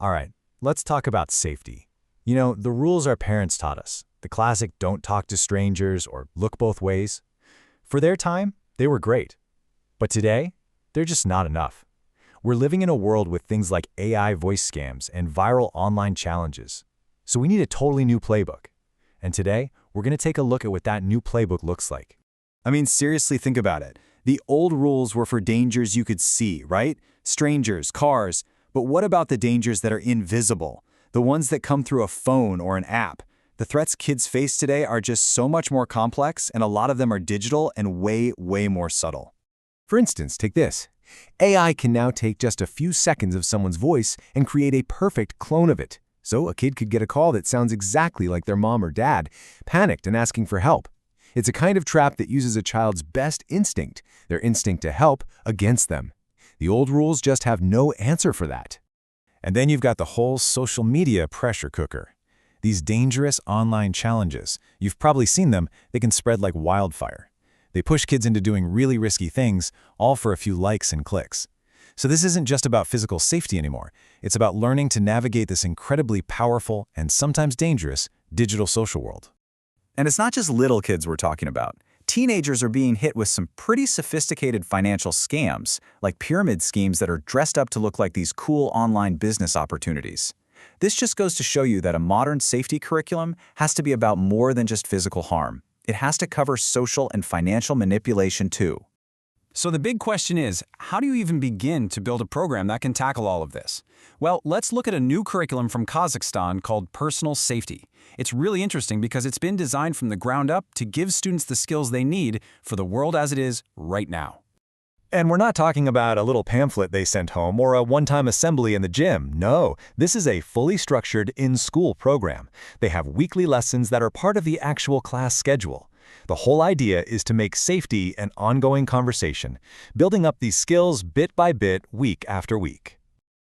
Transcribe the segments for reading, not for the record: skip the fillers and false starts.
All right, let's talk about safety. The rules our parents taught us, the classic don't talk to strangers or look both ways. For their time, they were great. But today, they're just not enough. We're living in a world with things like AI voice scams and viral online challenges. So we need a totally new playbook. And today, we're going to take a look at what that new playbook looks like. I mean, seriously, think about it. The old rules were for dangers you could see, right? Strangers, cars. But what about the dangers that are invisible? The ones that come through a phone or an app? The threats kids face today are just so much more complex, and a lot of them are digital and way, way more subtle. For instance, take this. AI can now take just a few seconds of someone's voice and create a perfect clone of it. So a kid could get a call that sounds exactly like their mom or dad, panicked and asking for help. It's a kind of trap that uses a child's best instinct, their instinct to help, against them. The old rules just have no answer for that. And then you've got the whole social media pressure cooker. These dangerous online challenges, you've probably seen them, they can spread like wildfire. They push kids into doing really risky things, all for a few likes and clicks. So this isn't just about physical safety anymore. It's about learning to navigate this incredibly powerful and sometimes dangerous digital social world. And it's not just little kids we're talking about. Teenagers are being hit with some pretty sophisticated financial scams, like pyramid schemes that are dressed up to look like these cool online business opportunities. This just goes to show you that a modern safety curriculum has to be about more than just physical harm. It has to cover social and financial manipulation too. So the big question is, how do you even begin to build a program that can tackle all of this? Well, let's look at a new curriculum from Kazakhstan called Personal Safety. It's really interesting because it's been designed from the ground up to give students the skills they need for the world as it is right now. And we're not talking about a little pamphlet they sent home or a one-time assembly in the gym. No, this is a fully structured in-school program. They have weekly lessons that are part of the actual class schedule. The whole idea is to make safety an ongoing conversation, building up these skills bit by bit, week after week.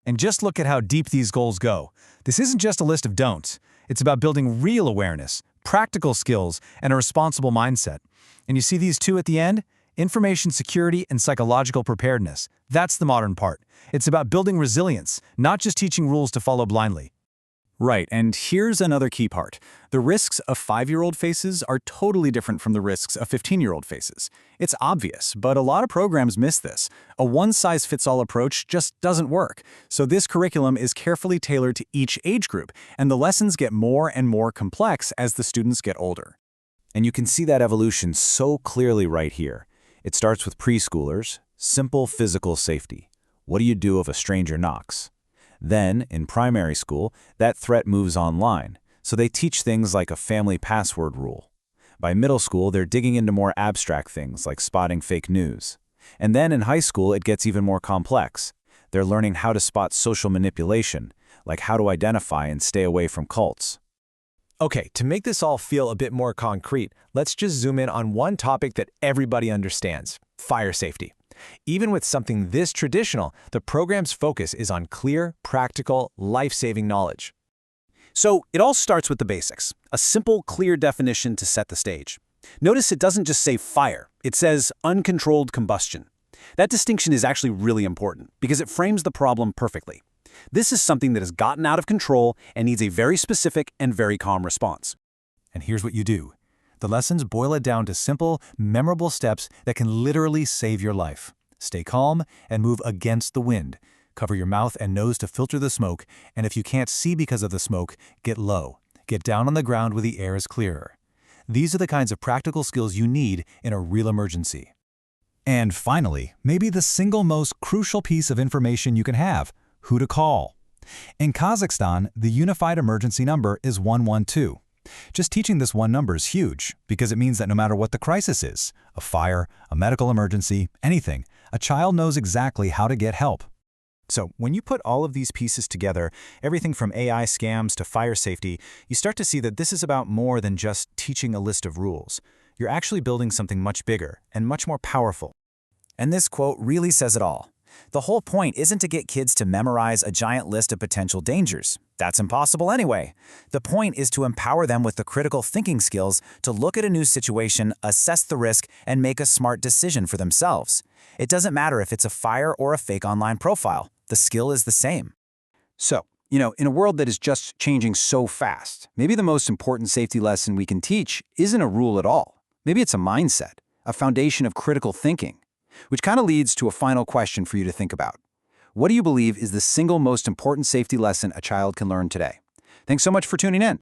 And just look at how deep these goals go. This isn't just a list of don'ts. It's about building real awareness, practical skills, and a responsible mindset. And you see these two at the end? Information security and psychological preparedness. That's the modern part. It's about building resilience, not just teaching rules to follow blindly. Right, and here's another key part. The risks of 5-year-old faces are totally different from the risks of 15-year-old faces. It's obvious, but a lot of programs miss this. A one-size-fits-all approach just doesn't work. So this curriculum is carefully tailored to each age group, and the lessons get more and more complex as the students get older. And you can see that evolution so clearly right here. It starts with preschoolers, simple physical safety. What do you do if a stranger knocks? Then, in primary school, that threat moves online, so they teach things like a family password rule. By middle school, they're digging into more abstract things like spotting fake news. And then in high school, it gets even more complex. They're learning how to spot social manipulation, like how to identify and stay away from cults. Okay, to make this all feel a bit more concrete, let's just zoom in on one topic that everybody understands: fire safety. Even with something this traditional, the program's focus is on clear, practical, life-saving knowledge. So it all starts with the basics, a simple, clear definition to set the stage. Notice it doesn't just say fire, it says uncontrolled combustion. That distinction is actually really important because it frames the problem perfectly. This is something that has gotten out of control and needs a very specific and very calm response. And here's what you do. The lessons boil it down to simple, memorable steps that can literally save your life. Stay calm and move against the wind. Cover your mouth and nose to filter the smoke, and if you can't see because of the smoke, get low. Get down on the ground where the air is clearer. These are the kinds of practical skills you need in a real emergency. And finally, maybe the single most crucial piece of information you can have: who to call. In Kazakhstan, the unified emergency number is 112. Just teaching this one number is huge because it means that no matter what the crisis is, a fire, a medical emergency, anything, a child knows exactly how to get help. So when you put all of these pieces together, everything from AI scams to fire safety, you start to see that this is about more than just teaching a list of rules. You're actually building something much bigger and much more powerful. And this quote really says it all. The whole point isn't to get kids to memorize a giant list of potential dangers. That's impossible anyway. The point is to empower them with the critical thinking skills to look at a new situation, assess the risk, and make a smart decision for themselves. It doesn't matter if it's a fire or a fake online profile. The skill is the same. So, In a world that is just changing so fast, maybe the most important safety lesson we can teach isn't a rule at all. Maybe it's a mindset, a foundation of critical thinking, which kind of leads to a final question for you to think about. What do you believe is the single most important safety lesson a child can learn today? Thanks so much for tuning in.